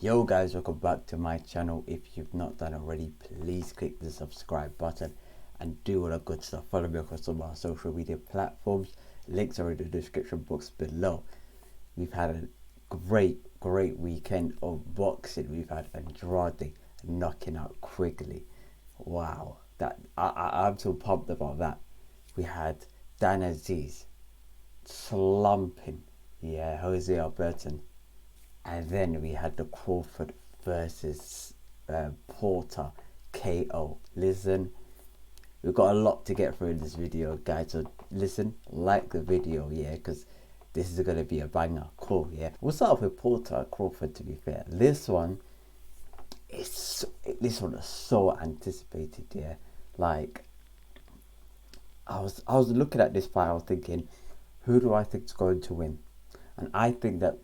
Yo guys, welcome back to my channel. If you've not done already, please click the subscribe button and do all the good stuff. Follow me across all my social media platforms. Links are in the description box below. We've had a great weekend of boxing. We've had Andrade knocking out Quigley. Wow, I'm so pumped about that. We had Azeez slumping, Jose Alberton. And then we had the Crawford versus Porter KO. Listen, we've got a lot to get through in this video, guys. So listen, like the video, because this is going to be a banger. Cool, We'll start off with Porter Crawford, to be fair. This one is so anticipated, Like, I was looking at this fight, I was thinking, who do I think is going to win? And I think that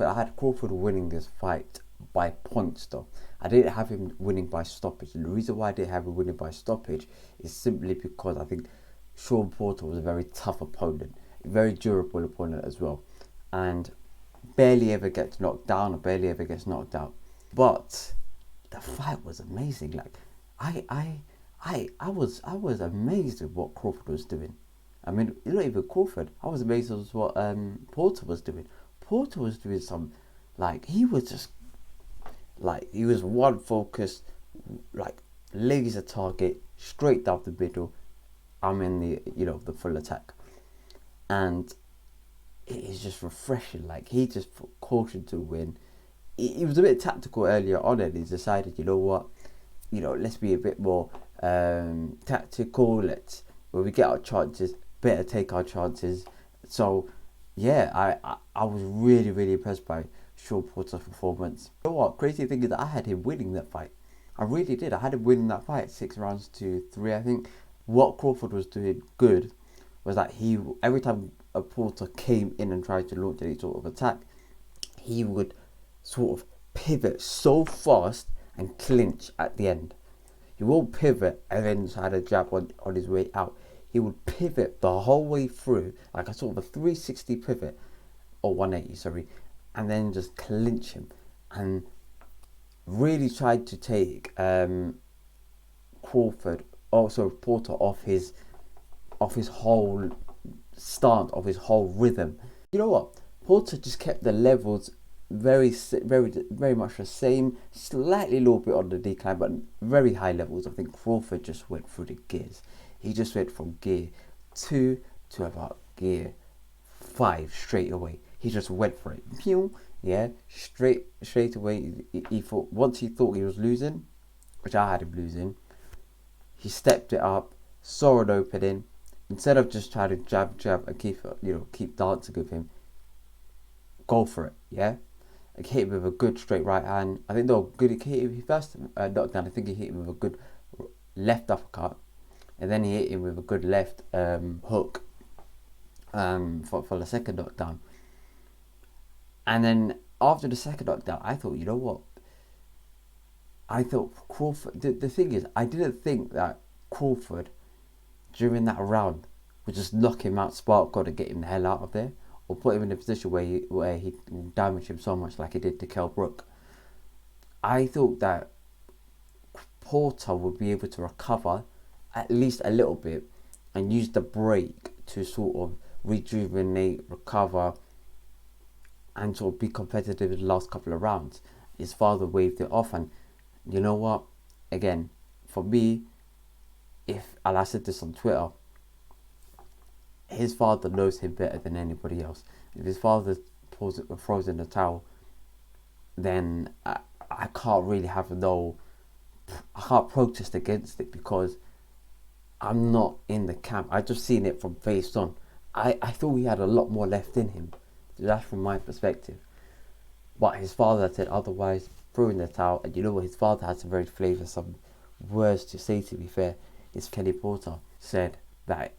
I had Crawford winning this fight by points though. I didn't have him winning by stoppage. And the reason why I didn't have him winning by stoppage is simply because I think Shawn Porter was a very tough opponent, a very durable opponent as well, and barely ever gets knocked down or barely ever gets knocked out. But the fight was amazing. Like I was amazed at what Crawford was doing. I mean, not even Crawford. I was amazed at what Porter was doing. Porter was doing some, he was one focused, laser target, straight down the middle. I'm in the full attack. And it is just refreshing. He just put caution to win. He was a bit tactical earlier on and he decided, you know what, let's be a bit more tactical. When we get our chances, better take our chances. So I was really impressed by Shawn Porter's performance. You know what? Crazy thing is that I had him winning that fight. I really did. I had him winning that fight 6 rounds to 3. I think what Crawford was doing good was that every time a Porter came in and tried to launch any sort of attack, he would sort of pivot so fast and clinch at the end. He won't pivot and then try to jab on his way out. He would pivot the whole way through, like a sort of a 360 pivot, or 180, sorry, and then just clinch him. And really tried to take Porter off his whole stance, of his whole rhythm. You know what? Porter just kept the levels very much the same, slightly a little bit on the decline, but very high levels. I think Crawford just went through the gears. He just went from gear 2 to about gear 5 straight away. He just went for it. Pew, straight away. He thought, once he thought he was losing, which I had him losing, he stepped it up, saw an opening. Instead of just trying to jab and keep dancing with him, go for it, Like, hit him with a good straight right hand. I think they were good. He hit him first knockdown. I think he hit him with a good left uppercut, and then he hit him with a good left hook for the second knockdown. And then after the second knockdown, I thought, you know what? I thought Crawford. The thing is, I didn't think that Crawford during that round would just knock him out, spark God, and get him the hell out of there, or put him in a position where he damaged him so much like he did to Kell Brook. I thought that Porter would be able to recover at least a little bit and use the break to sort of rejuvenate, recover, and sort of be competitive in the last couple of rounds. His father waved it off, and you know what? Again, for me, and I said this on Twitter, his father knows him better than anybody else. If his father throws in the towel, then I can't really I can't protest against it, because I'm not in the camp. I just seen it from face on. I thought he had a lot more left in him. That's from my perspective. But his father said otherwise, threw in the towel. And you know what? His father had some very flavoursome words to say, to be fair. Is Kenny Porter said that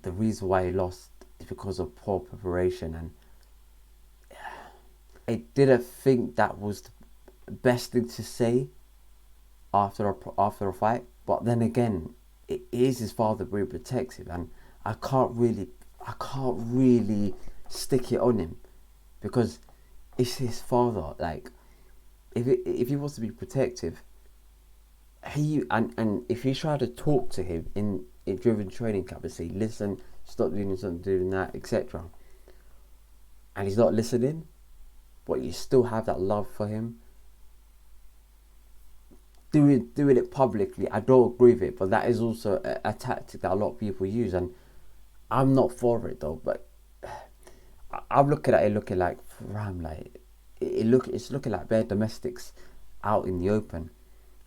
the reason why he lost is because of poor preparation, and I didn't think that was the best thing to say after a fight. But then again, it is his father being protective, and I can't really stick it on him, because it's his father. if he wants to be protective, and if you try to talk to him in driven training camp and say, listen, stop doing this, stop doing that, etc., and he's not listening, but you still have that love for him, doing it publicly, I don't agree with it. But that is also a tactic that a lot of people use, and I'm not for it though. But I'm looking at it looking like, ram, like it's looking like bare domestics out in the open.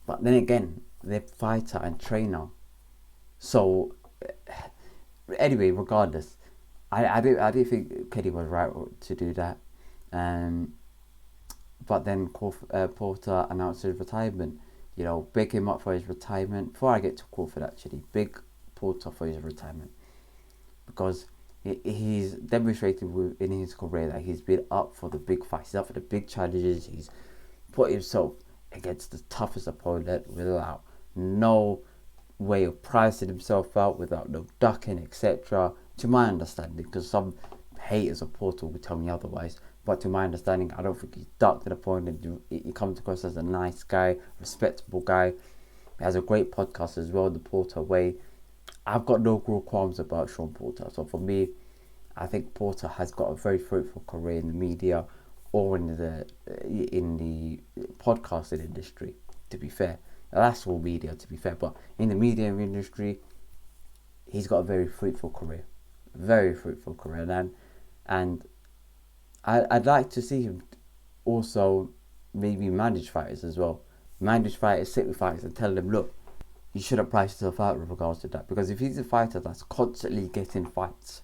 But then again, they're fighter and trainer. So anyway, regardless, I do think Kenny was right to do that. But then Porter announced his retirement. You know, big him up for his retirement. Before I get to Crawford, actually, big Porter for his retirement, because he's demonstrated in his career that he's been up for the big fights. He's up for the big challenges. He's put himself against the toughest opponent without no way of pricing himself out, without no ducking, etc. To my understanding, because some haters of Porter will tell me otherwise, but to my understanding, I don't think he's ducked an opponent. He comes across as a nice guy, respectable guy. He has a great podcast as well, The Porter Way. I've got no real qualms about Shawn Porter. So for me, I think Porter has got a very fruitful career in the media or in the podcasting industry, to be fair. That's all media, to be fair. But in the media industry, he's got a very fruitful career. Very fruitful career. And I'd like to see him also maybe manage fighters as well. Manage fighters, sit with fighters and tell them, look, you shouldn't price yourself out with regards to that. Because if he's a fighter that's constantly getting fights,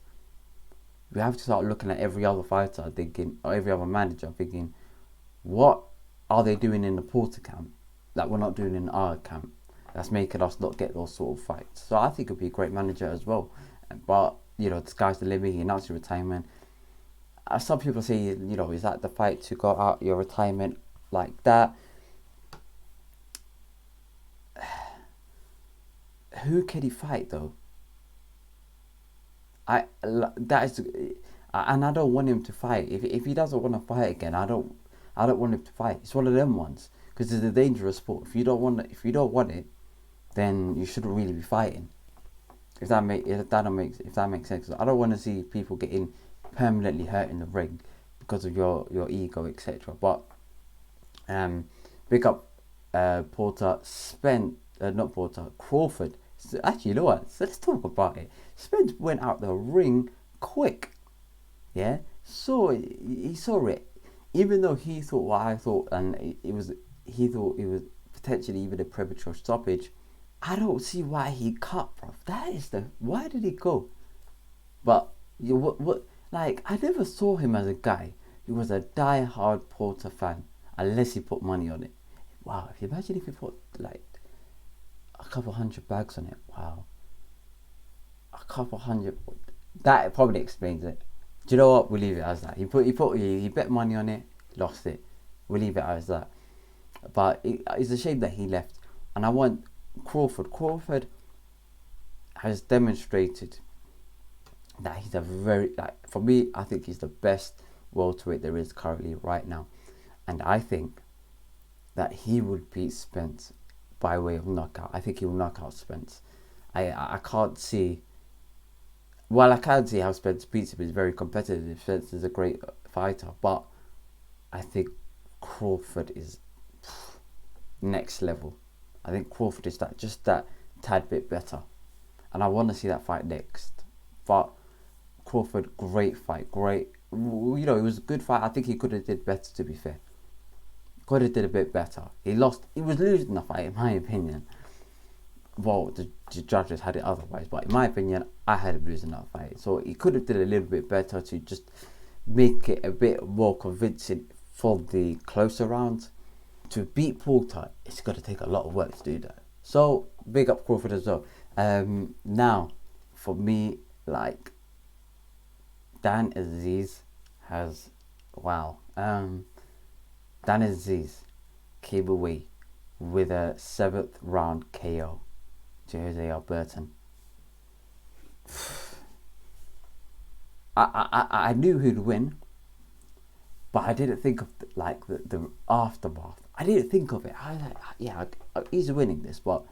we have to start looking at every other fighter thinking, or every other manager thinking, what are they doing in the Porter camp that we're not doing in our camp that's making us not get those sort of fights? So I think he'll be a great manager as well. But, you know, the sky's the limit. He announced his retirement. Some people say, you know, is that the fight to go out your retirement like that? Who can he fight though? That is, and I don't want him to fight. If he doesn't want to fight again, I don't want him to fight. It's one of them ones, because it's a dangerous sport. If you don't want it, then you shouldn't really be fighting. If that makes sense. I don't want to see people getting permanently hurt in the ring because of your ego, etc. But big up Porter, Spence, not Porter, Crawford. So actually, you know what? So let's talk about it. Spence went out the ring quick. Yeah, so he saw it, even though he thought what I thought, and he thought it was potentially even a premature stoppage. I don't see why he cut, bro. Why did he go? But what? Like, I never saw him as a guy who was a die-hard Porter fan, unless he put money on it. Wow, if you imagine if he put like a couple hundred bags on it. Wow, a couple hundred. That probably explains it. Do you know what? We'll leave it as that. He bet money on it, lost it. We'll leave it as that. But it's a shame that he left. And I want Crawford. Crawford has demonstrated that he's a very, like, for me, I think he's the best welterweight there is currently right now. And I think that he would beat Spence by way of knockout. I think he will knock out Spence. I can't see. Well, I can see how Spence beats him. He's very competitive. Spence is a great fighter, but I think Crawford is next level. I think Crawford is just that tad bit better, and I want to see that fight next. But Crawford, great fight, great. You know, it was a good fight. I think he could have did better, to be fair. Could have did a bit better. He lost. He was losing the fight, in my opinion. Well, the judges had it otherwise, but in my opinion, I had him losing that fight. So he could have did a little bit better to just make it a bit more convincing for the closer rounds. To beat Porter, it's got to take a lot of work to do that. So big up Crawford as well. Now, for me, like, Dan Azeez has, wow. Dan Azeez came away with a 7th round KO to Jose Alberton. I knew who'd win, but I didn't think of like the aftermath. I didn't think of it. I was like, yeah, he's winning this, but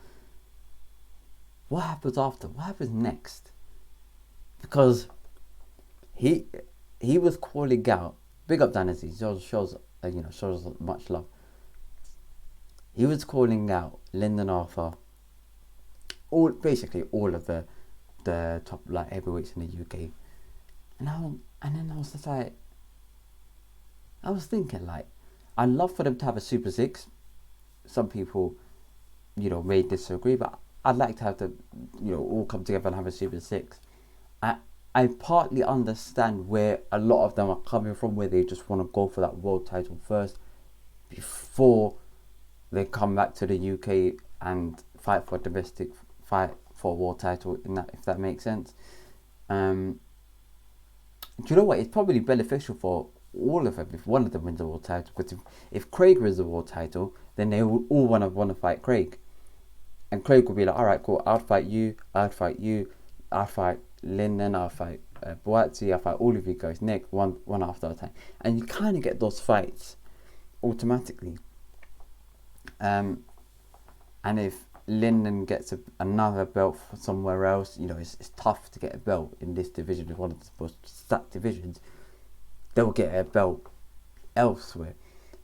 what happens after? What happens next? Because he was calling out. Big up Dan Azeez. Shows much love. He was calling out Lyndon Arthur, basically all of the top like heavyweights in the UK, and then I was just like, I was thinking like, I'd love for them to have a Super Six. Some people, may disagree, but I'd like to have them, all come together and have a Super Six. I partly understand where a lot of them are coming from, where they just want to go for that world title first before they come back to the UK and fight for a world title, if that makes sense. Do you know what? It's probably beneficial for all of them if one of them wins the world title. Because if Craig wins the world title, then they will all want to fight Craig. And Craig will be like, alright, cool, I'll fight you, I'll fight Lyndon, I'll fight Boatsi, I'll fight all of you guys next, one after a time. And you kind of get those fights automatically. And if Lyndon gets another belt from somewhere else, it's tough to get a belt in this division. It's one of the most stacked divisions. They'll get a belt elsewhere,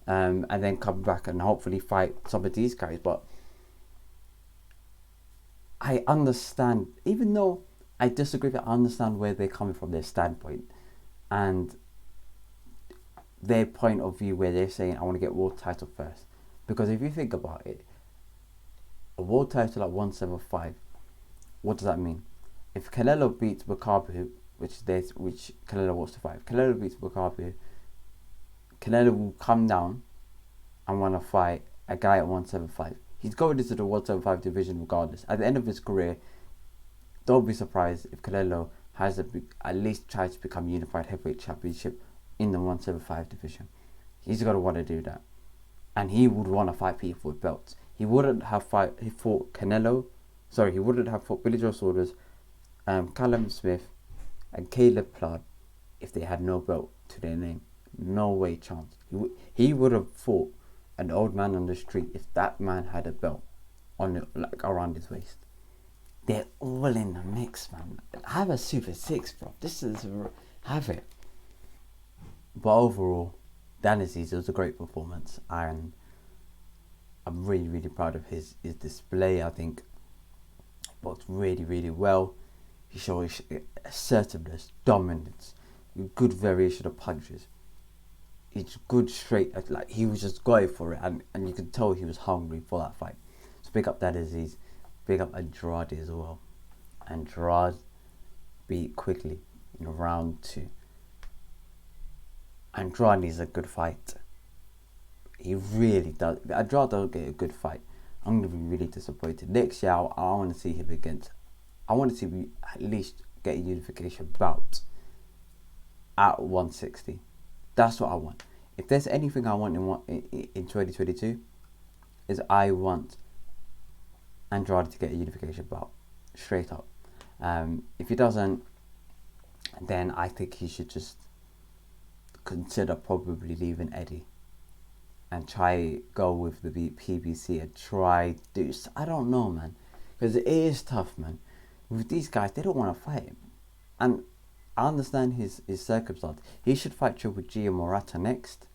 and then come back and hopefully fight some of these guys. But I understand, even though I disagree, I understand where they're coming from, their standpoint, and their point of view where they're saying, I want to get world title first. Because if you think about it, a world title at 175, what does that mean? If Canelo beats Makabu, which Canelo wants to fight, if Canelo beats Makabu, Canelo will come down and want to fight a guy at 175. He's going into the 175 division regardless. At the end of his career, don't be surprised if Canelo has at least tried to become unified heavyweight championship in the 175 division. He's going to want to do that. And he would want to fight people with belts. He wouldn't have fought Billy Joe Saunders, Callum Smith, and Caleb Plant if they had no belt to their name. No way chance. He would have fought an old man on the street if that man had a belt around his waist. They're all in the mix, man. Have a Super Six, bro. Have it. But overall, Dan Azeez, it was a great performance, and I'm really, really proud of his display. I think he worked really, really well. He showed assertiveness, dominance, good variation of punches. It's good straight, like he was just going for it, and you could tell he was hungry for that fight. So big up Dan Azeez, big up Andrade as well. Andrade beat quickly in round 2. Andrade is a good fight. He really does. Andrade don't get a good fight, I'm going to be really disappointed. Next year, I want to see him against. I want to see him at least get a unification bout at 160. That's what I want. If there's anything I want in 2022, is I want Andrade to get a unification bout, straight up. If he doesn't, then I think he should just consider probably leaving Eddie and try go with the PBC and try do. I don't know, man, because it is tough, man. With these guys, they don't want to fight him, and I understand his circumstance. He should fight Triple G and Morata next.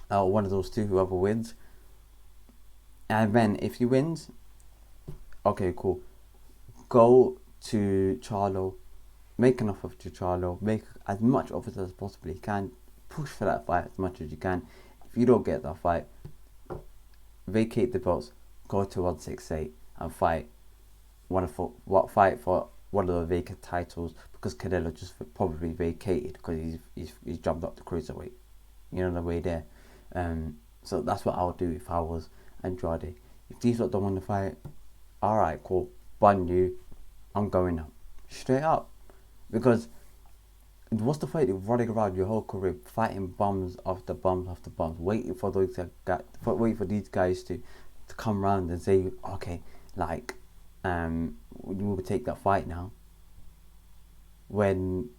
One of those two, whoever wins. And then if he wins, okay, cool. Go to Charlo, make an offer to Charlo, make as much offers as possible you can. Push for that fight as much as you can. If you don't get that fight, vacate the belts, go to 168 and fight for one of the vacant titles, because Canelo just probably vacated because he's jumped up to cruiserweight, the way there. So that's what I would do if I was Andrade. If these lot don't want to fight, alright, cool, bun you, I'm going up, straight up. Because what's the fight of running around your whole career fighting bums after bums after bums, waiting for these guys to come around and say, okay, like, we will take that fight now. When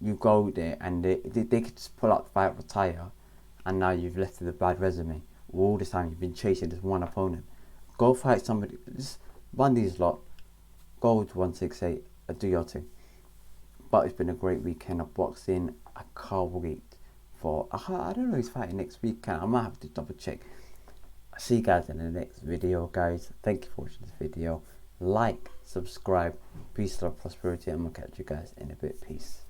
you go there and they could just pull out the fight, retire, and now you've left with a bad resume. All this time you've been chasing this one opponent. Go fight somebody. Just run these lot. Go to 168 and do your thing. But it's been a great weekend of boxing. I can't wait for. I don't know who's fighting next weekend. I might have to double check. I'll see you guys in the next video, guys. Thank you for watching this video. Like, subscribe. Peace, love, prosperity, and we'll catch you guys in a bit. Peace.